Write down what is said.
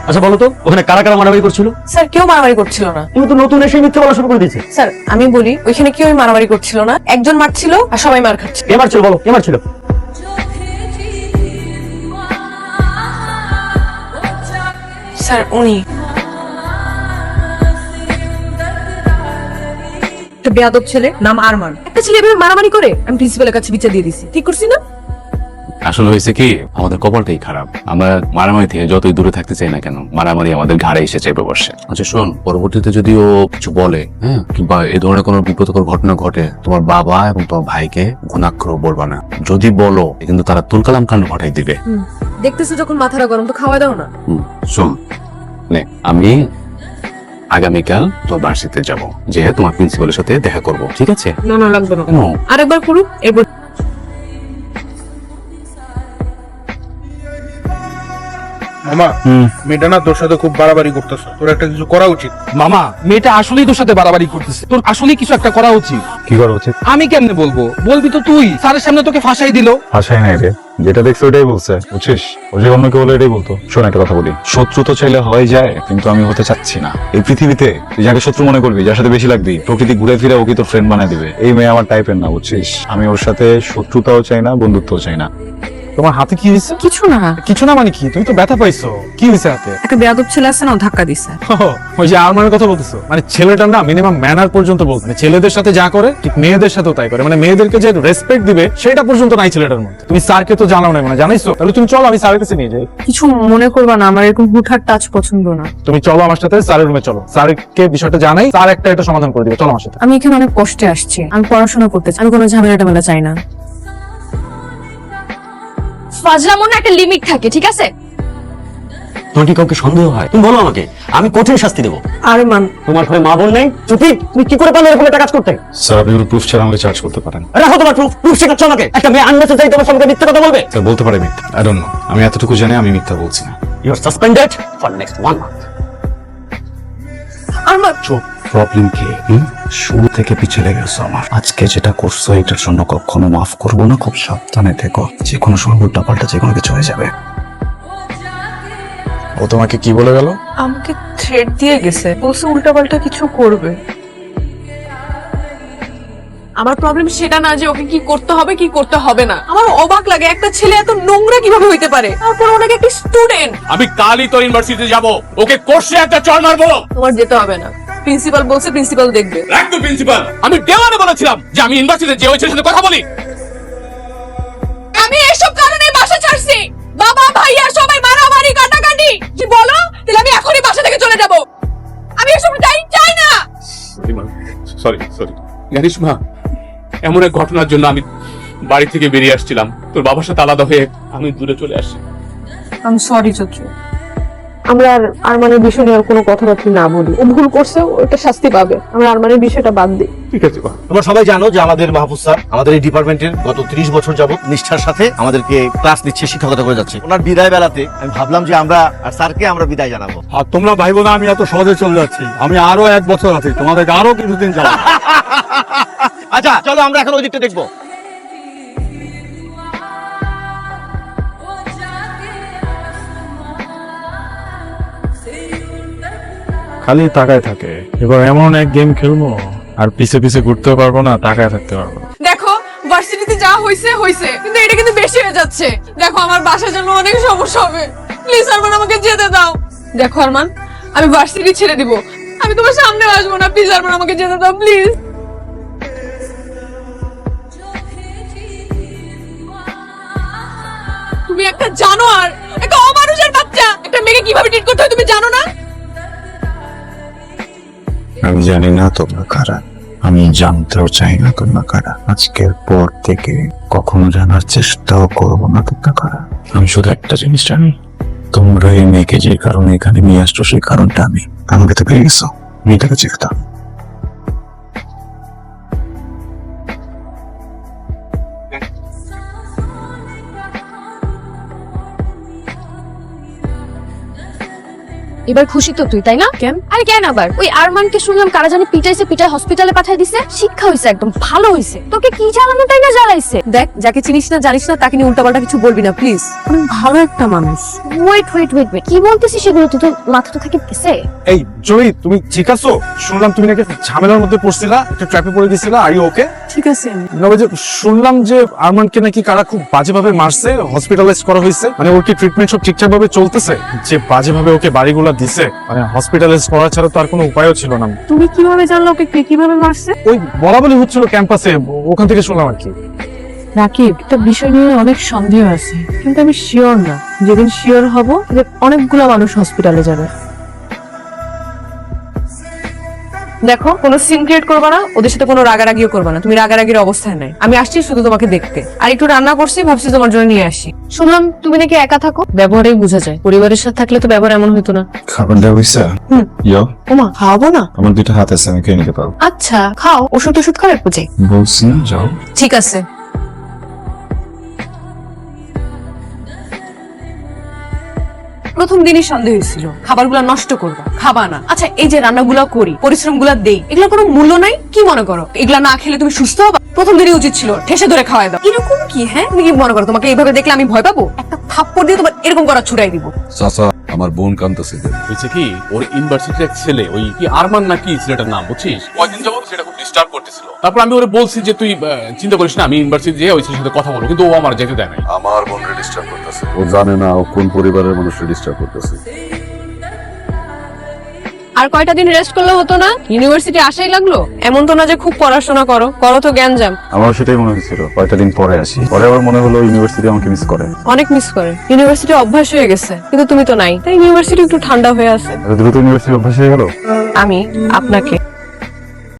আচ্ছা বলো তো ওখানে কারা কারা মারামারি করছিল? স্যার কেউ মারামারি করছিল না। তুমি তো নতুন এসে মিথ্যা বলা শুরু করে দিয়েছে। স্যার আমি বলি ওইখানে কেউ মারামারি করছিল না, একজন মারছিল আর সবাই মার খাচ্ছে। কে মারছিল বলো, কে মারছিল? স্যার উনি একটা বেয়াদব ছেলে, নাম আরমান। একটা ছেলে এভাবে মারামারি করে আমি প্রিন্সিপালের কাছে বিচার দিয়ে দিছি। ঠিক করছি না? আসলে হয়েছে কি, আমাদের কপালটাই খারাপ। আমরা মারামারি থেকে যতই দূরে থাকতে চাই না কেন, মারামারি আমাদের ঘাড়ে এসে চেপে বসে। আচ্ছা শোন, পরবর্তীতে যদি ও কিছু বলে, হ্যাঁ, কিংবা এই ধরনের কোনো বিপদকর ঘটনা ঘটে, তোমার বাবা এবং তোমার ভাইকে ঘুণাক্ষর বলবা না। যদি বলো কিন্তু তারা তুলকালাম কাণ্ড ঘটাই দিবে। দেখতেছো যখন মাথাটা গরম, তো খাওয়া দাও না। শোন, আমি আগামীকাল তোর ভার্সিটিতে যাব, যে তোমার প্রিন্সিপালের সাথে দেখা করব, ঠিক আছে? না না লাগবে না, কেন? আরেকবার করুক এরপর। মামা, মেয়েটা না তোর সাথে খুব বাড়াবাড়ি করতেছে, তোর একটা কিছু করা উচিত। মামা, মেয়েটা আসলেই তোর সাথে বাড়াবাড়ি করতেছে। তোর আসলেই কিছু একটা করা উচিত। কি করা উচিত? আমি কেমনে বলবো? বলবি তো তুই। স্যারের সামনে তোকে ফাঁসাই দিল। ভাষায় নাই রে, যেটা দেখছো ওটাই বলছে, বুঝছিস? ও যে অন্য কেউ বলে এটাই বলতো। শোন একটা কথা বলি, শত্রু তো চাইলে হয়ে যায়, কিন্তু আমি হতে চাচ্ছি না। এই পৃথিবীতে তুই যাকে শত্রু মনে করবি, যার সাথে বেশি লাগবি, প্রকৃতি ঘুরে ফিরে ওকে তোর ফ্রেন্ড বানায় দিবে। এই মেয়ে আমার টাইপের না, বুঝছিস? আমি ওর সাথে শত্রুতাও চাই না, বন্ধুত্বও চাই না। তোমার হাতে কি হয়েছে? কিছু না। কিছু না মানে কি? তুমি তো ব্যথা পাইছো। কি হয়েছে হাতে? একটা বেয়াদব ছেলে আছে না, ও ধাক্কা দিছে। ওই যে আরমানের কথা বলতেছো, মানে ছেলেটা না মিনিমাম ম্যানার পর্যন্ত বলতে, মানে ছেলেদের সাথে যা করে ঠিক মেয়েদের সাথেও তাই করে। মানে মেয়েদেরকে যে রেসপেক্ট দিবে সেটা পর্যন্ত নাই ছেলেটার মধ্যে। তুমি স্যারকে তো জানাও না, মানে জানাইছো? তাহলে তুমি চলো, আমি স্যারের কাছে নিয়ে যাই। কিছু মনে করবা না, আমার এরকম হুটহাট টাচ পছন্দ না। তুমি চলো আমার সাথে স্যারের রুমে চলো, স্যারকে বিষয়টা জানাই, স্যার একটা এটা সমাধান করে দিবে। চলো আমার সাথে। আমি এখানে অনেক কষ্টে আসছি, আমি পড়াশোনা করতে চাই, আমি কোনো ঝামেলা টামেলা চাই না। ফাজলামোর না একটা লিমিট থাকে, ঠিক আছে? তোমার কি কাউকে সন্দেহ হয়? তুমি বলো আমাকে, আমি কঠিন শাস্তি দেবো। আরমান, তোমার ঘরে মা বোন নেই? চুপি, তুমি কি করে পারলে এরকম একটা কাজ করতে? স্যার আপনি কোনো প্রুফ ছাড়া আমাকে চার্জ করতে পারেন। রাখো তোমার প্রুফ, প্রুফ শেখাচ্ছ আমাকে। একটা মেয়ে আননেসেসারি তোমার সঙ্গে মিথ্যা কথা বলবে? স্যার বলতে পারে মিথ্যা, আই ডোন্ট নো। আমি এতটুকু জানি আমি মিথ্যা বলছি না। You are suspended for next 1 month. Arman problem কি? শুরু থেকে পিছলে গেছো আমার। আজকে যেটা করছো এটার জন্য কখনো মাফ করবো না। খুব সাবধানে থেকো, যে কোনো সময় উল্টা পাল্টা যে কোনো কিছু হয়ে যাবে। ও তোমাকে কি বলে গেল? আমাকে থ্রেড দিয়ে গেছে, বলছে উল্টাপাল্টা কিছু করবে। আমার প্রবলেম সেটা না যে ওকে কি করতে হবে কি করতে হবে না। আমার অবাক লাগে একটা ছেলে এত নোংরা কিভাবে হইতে পারে, তারপর ওনাকে একটা স্টুডেন্ট। আমি কালই তোর ইউনিভার্সিটিতে যাব, ওকে কোর্সে একটা চড় মারবো। তোমার যেতে হবে না, প্রিন্সিপাল বলছে, প্রিন্সিপাল দেখবে। একদম প্রিন্সিপাল, আমি দেওয়ানে বলেছিলাম যে আমি ইউনিভার্সিটিতে যে ওই ছেলের সাথে কথা বলি। আমি এসব কারণে বাসা ছাড়ছি। বাবা ভাইয়া সবাই মারামারি কাটাকাটি। কি বলো? তাহলে আমি এখনই বাসা থেকে চলে যাব। আমি এসব চাই না। সরি জানিস মা, এমন এক ঘটনার জন্য আমি বাড়ি থেকে বেরিয়ে আসছিলাম, তোর বাবার সাথে আলাদা হয়ে আমি দূরে চলে আসছি। আমি সরি চচু, আমরা আর আরমানের বিষয় নিয়ে আর কোনো কথাবার্তা না বলি। ও ভুল করছে, ওটা শাস্তি পাবে। আমরা আরমানের বিষয়টা বাদ দিই। ঠিক আছে মা। তোমরা সবাই জানো যে আমাদের মাহফুজ স্যার আমাদের এই ডিপার্টমেন্টের গত 30 বছর যাবত নিষ্ঠার সাথে আমাদেরকে ক্লাস নিচ্ছে, শিক্ষকতা করে যাচ্ছে। ওনার বিদায় বেলাতে আমি ভাবলাম যে আমরা আর স্যারকে আমরা বিদায় জানাবো। আর তোমরা ভাইবো না আমি এত সহজে চলে যাচ্ছি, আমি আরো 1 বছর আছি, তোমাদেরকে আরো কিছুদিন যাবো। আচ্ছা চলো আমরা এখন ওই দিকটা দেখবো। খালি তাকায় থাকে। এবার এমন এক গেম খেলবো আর পিছে পিছে ঘুরতেও পারবো না, তাকায় থাকতে পারবো। দেখো ভার্সিটিতে যা হইছে হইছে, কিন্তু এটা কিন্তু বেশি হয়ে যাচ্ছে। দেখো আমার বাসার জন্য অনেক সমস্যা হবে, প্লিজ আরমান আমাকে যেতে দাও। দেখো আরমান, আমি ভার্সিটি ছেড়ে দিব, আমি তোমার সামনে আসবো না, প্লিজ আরমান আমাকে যেতে দাও প্লিজ। তুমি একটা জানোয়ার, একটা অমানুষের বাচ্চা। একটা মেয়েকে কিভাবে ট্রিট করতে হয় তুমি জানো না? আমি জানি না তোমরা কারা, আমি জানতেও চাই না তোমরা কারা। আজকের পর থেকে কখনো জানার চেষ্টাও করবো না তোমরা কারা। আমি শুধু একটা জিনিস জানি, তোমরা এই মেয়েকে যে কারণে এখানে নিয়ে আসছো সেই কারণটা আমি। আমাকে তো পেয়ে গেছো, মেয়েটাকে চিনতাম। এবার খুশি তো তুই তাই না? কেন? আরে কেন আবার? ওই আরমানকে শুনলাম কারা জানি পিটায় হসপিটালে পাঠিয়ে দিছে। শিক্ষা হইছে, একদম ভালো হইছে। তোকে কি জ্বালানো তাই না জ্বালাইছে। দেখ, যাকে চিনিস না জানিস না তাকে নিয়ে উল্টাপাল্টা কিছু বলবি না প্লিজ। অনেক ভালো একটা মানুষ। ওয়েট কি বলতেছিস সেগুলো? তুই তো মাথাটা থেকে গেছে। এই জয়ী, তুমি ঠিক আছো? শুনলাম তুমি নাকি ঝামেলার মধ্যে পড়ছিলা, একটা ট্র্যাপে পড়ে গেছিলা। Are you okay? ঠিক আছে। শুনলাম যে আরমানকে নাকি কারা খুব বাজেভাবে মারছে, হসপিটালাইজ করা হয়েছে। মানে ওর কি ট্রিটমেন্ট সব ঠিকঠাক ভাবে চলতেছে? যে বাজেভাবে ওকে বাড়িগুলো দিছে, মানে হসপিটালাইজ করা ছাড়া তো আর কোনো উপায়ও ছিল না। তুমি কিভাবে জানলো ওকে কে কিভাবে মারছে? ওই বলা বলি হচ্ছিল ক্যাম্পাসে, ওখান থেকে শুনলাম আর কি। রাকিব, একটা বিষয় নিয়ে অনেক সন্দেহ আছে, কিন্তু আমি শিওর না। যেদিন শিওর হব অনেকগুলো মানুষ হসপিটালে যাবে। দেখো, কোনো সিন ক্রিয়েট করবা না, ওদের সাথে কোনো রাগারাগিও করবা না। তুমি রাগারাগির অবস্থায় নাই। আমি আসছি শুধু তোমাকে দেখতে, আর একটু রান্না করছি, ভাবছি তোমার জন্য নিয়ে আসি। শুনলাম তুমি নাকি একা থাকো। ব্যবহারেই বোঝা যায়, পরিবারের সাথে থাকলে তো ব্যবহার এমন হতো না। খাবার দেওয়া হয়েছে? ইয়ো, ওমা, খাওয়াবো না? আমার 2টা হাত আছে, আমি খেয়ে নিতে পারবো। আচ্ছা খাও, ওষুধ খাও একটু যাই। বলছি না, যাও। ঠিক আছে। প্রথম দিনই সন্দেহ হয়েছিল খাবারগুলো নষ্ট করবা, খাবা না। আচ্ছা, এই যে রান্নাগুলো করি, পরিশ্রমগুলো দেই, এগুলো কোনো মূল্য নাই? কি মনে করো এগুলা না খেলে তুমি সুস্থ হবা? প্রথম দিনই উচিত ছিল ঠেসে ধরে খাওয়াই দাও। এরকম কি? হ্যাঁ, তুমি কি মনে করো তোমাকে এইভাবে দেখলে আমি ভয় পাবো? একটা থাপ্পড় দিয়ে তোমার এরকম করা ছুড়াই দিব। চাচা, আমার বোন কান্দতেছে। হয়েছে কি, ওর ইউনিভার্সিটির এক ছেলে, ওই কি আরমান নাকি ছেলেটার নাম, বুঝছিস? কয়েকদিন যাবত সেটা খুব ডিস্টার্ব করতেছিল। তারপর আমি ওরে বলছি যে তুই চিন্তা করিস না, আমি ইউনিভার্সিটি যেয়ে ওই ছেলের সাথে কথা বলবো, কিন্তু ও আমার যেতে দেয় না। আমার বোনরে ডিস্টার্ব করতেছে। ও জানে না ও কোন পরিবারের মানুষকে ডিস্টার্ব করতেছে। আর কয়টা দিন রেস্ট করলে হতো না? ইউনিভার্সিটি আসাই লাগলো? এমন তো না যে খুব পড়াশোনা করো, করো তো জ্ঞানজাম। আমার সেটাই মনে হয়েছিল, কয়েকটা দিন পরে আসি। পরে আমার মনে হলো ইউনিভার্সিটি আমাকে মিস করে। অনেক মিস করে। ইউনিভার্সিটি অভ্যাস হয়ে গেছে, কিন্তু তুমি তো নাই, তাই ইউনিভার্সিটি একটু ঠান্ডা হয়ে আছে। এত দ্রুত ইউনিভার্সিটি অভ্যাস হয়ে গেল? আমি আপনাকে